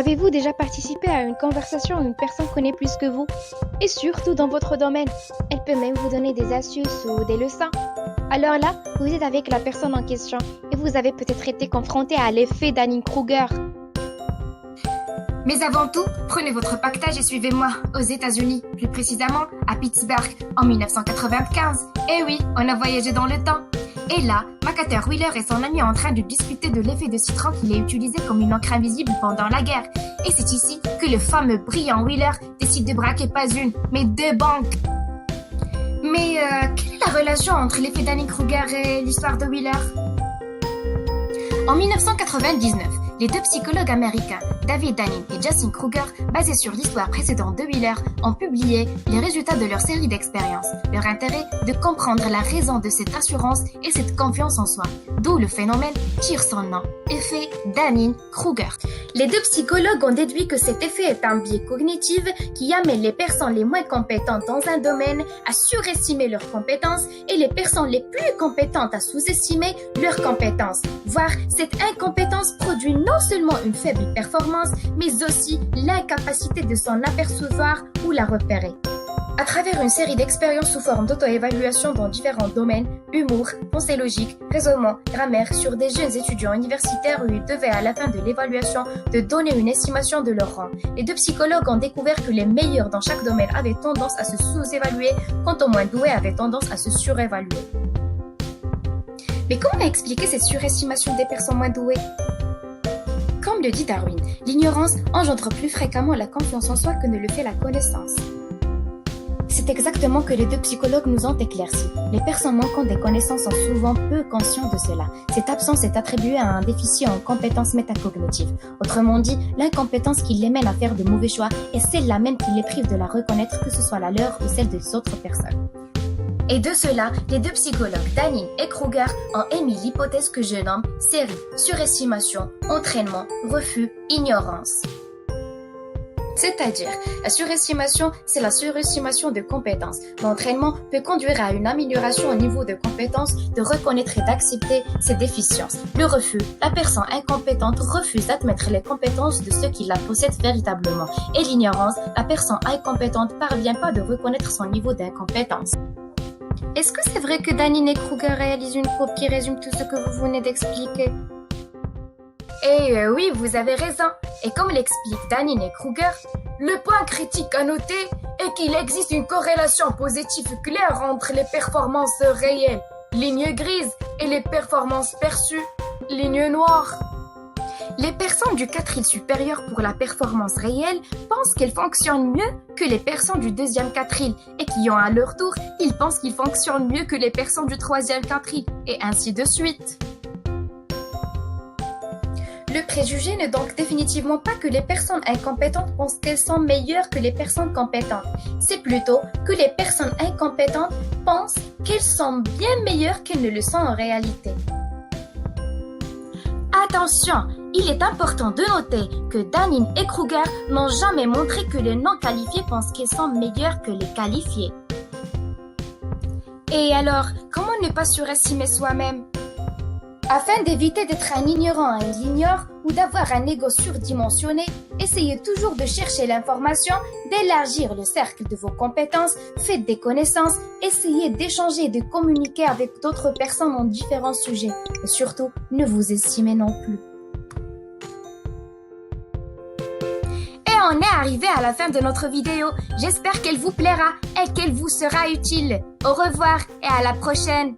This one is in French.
Avez-vous déjà participé à une conversation où une personne connaît plus que vous? Et surtout dans votre domaine. Elle peut même vous donner des astuces ou des leçons. Alors là, vous êtes avec la personne en question et vous avez peut-être été confronté à l'effet Dunning-Kruger. Mais avant tout, prenez votre paquetage et suivez-moi aux États-Unis, plus précisément à Pittsburgh, en 1995. Eh oui, on a voyagé dans le temps. Et là, Macarthur Wheeler et son ami sont en train de discuter de l'effet de citron qu'il est utilisé comme une encre invisible pendant la guerre. Et c'est ici que le fameux brillant Wheeler décide de braquer pas une, mais deux banques. Mais quelle est la relation entre l'effet Dunning-Kruger et l'histoire de Wheeler? En 1999, les deux psychologues américains, David Dunning et Justin Kruger, basés sur l'histoire précédente de Wheeler, ont publié les résultats de leur série d'expériences. Leur intérêt, de comprendre la raison de cette assurance et cette confiance en soi, d'où le phénomène tire son nom, effet Dunning-Kruger. Les deux psychologues ont déduit que cet effet est un biais cognitif qui amène les personnes les moins compétentes dans un domaine à surestimer leurs compétences et les personnes les plus compétentes à sous-estimer leurs compétences, voire cette incompétence produit non seulement une faible performance, mais aussi l'incapacité de s'en apercevoir ou la repérer. À travers une série d'expériences sous forme d'auto-évaluation dans différents domaines, humour, pensée logique, raisonnement, grammaire, sur des jeunes étudiants universitaires où ils devaient à la fin de l'évaluation de donner une estimation de leur rang. Les deux psychologues ont découvert que les meilleurs dans chaque domaine avaient tendance à se sous-évaluer, quant aux moins doués avaient tendance à se surévaluer. Mais comment expliquer cette surestimation des personnes moins douées? Comme le dit Darwin, l'ignorance engendre plus fréquemment la confiance en soi que ne le fait la connaissance. C'est exactement ce que les deux psychologues nous ont éclairci. Les personnes manquant des connaissances sont souvent peu conscientes de cela. Cette absence est attribuée à un déficit en compétences métacognitives. Autrement dit, l'incompétence qui les mène à faire de mauvais choix est celle-là même qui les prive de la reconnaître, que ce soit la leur ou celle des autres personnes. Et de cela, les deux psychologues Dunning et Kruger ont émis l'hypothèse que je nomme série, surestimation, entraînement, refus, ignorance. C'est-à-dire, la surestimation, c'est la surestimation de compétences. L'entraînement peut conduire à une amélioration au niveau de compétences, de reconnaître et d'accepter ses déficiences. Le refus, la personne incompétente refuse d'admettre les compétences de ceux qui la possèdent véritablement. Et l'ignorance, la personne incompétente parvient pas de reconnaître son niveau d'incompétence. Est-ce que c'est vrai que Dunning et Kruger réalisent une courbe qui résume tout ce que vous venez d'expliquer? Oui, vous avez raison. Et comme l'explique Dunning et Kruger, le point critique à noter est qu'il existe une corrélation positive claire entre les performances réelles, ligne grise, et les performances perçues, ligne noire. Les personnes du quadrille supérieur pour la performance réelle pensent qu'elles fonctionnent mieux que les personnes du deuxième quadrille et qui ont à leur tour, ils pensent qu'ils fonctionnent mieux que les personnes du troisième quadrille et ainsi de suite. Le préjugé n'est donc définitivement pas que les personnes incompétentes pensent qu'elles sont meilleures que les personnes compétentes. C'est plutôt que les personnes incompétentes pensent qu'elles sont bien meilleures qu'elles ne le sont en réalité. Attention, il est important de noter que Dunning et Kruger n'ont jamais montré que les non qualifiés pensent qu'ils sont meilleurs que les qualifiés. Et alors, comment ne pas surestimer soi-même? Afin d'éviter d'être un ignorant et l'ignore ou d'avoir un ego surdimensionné, essayez toujours de chercher l'information, d'élargir le cercle de vos compétences, faites des connaissances, essayez d'échanger et de communiquer avec d'autres personnes en différents sujets. Et surtout, ne vous estimez non plus. Et on est arrivé à la fin de notre vidéo. J'espère qu'elle vous plaira et qu'elle vous sera utile. Au revoir et à la prochaine.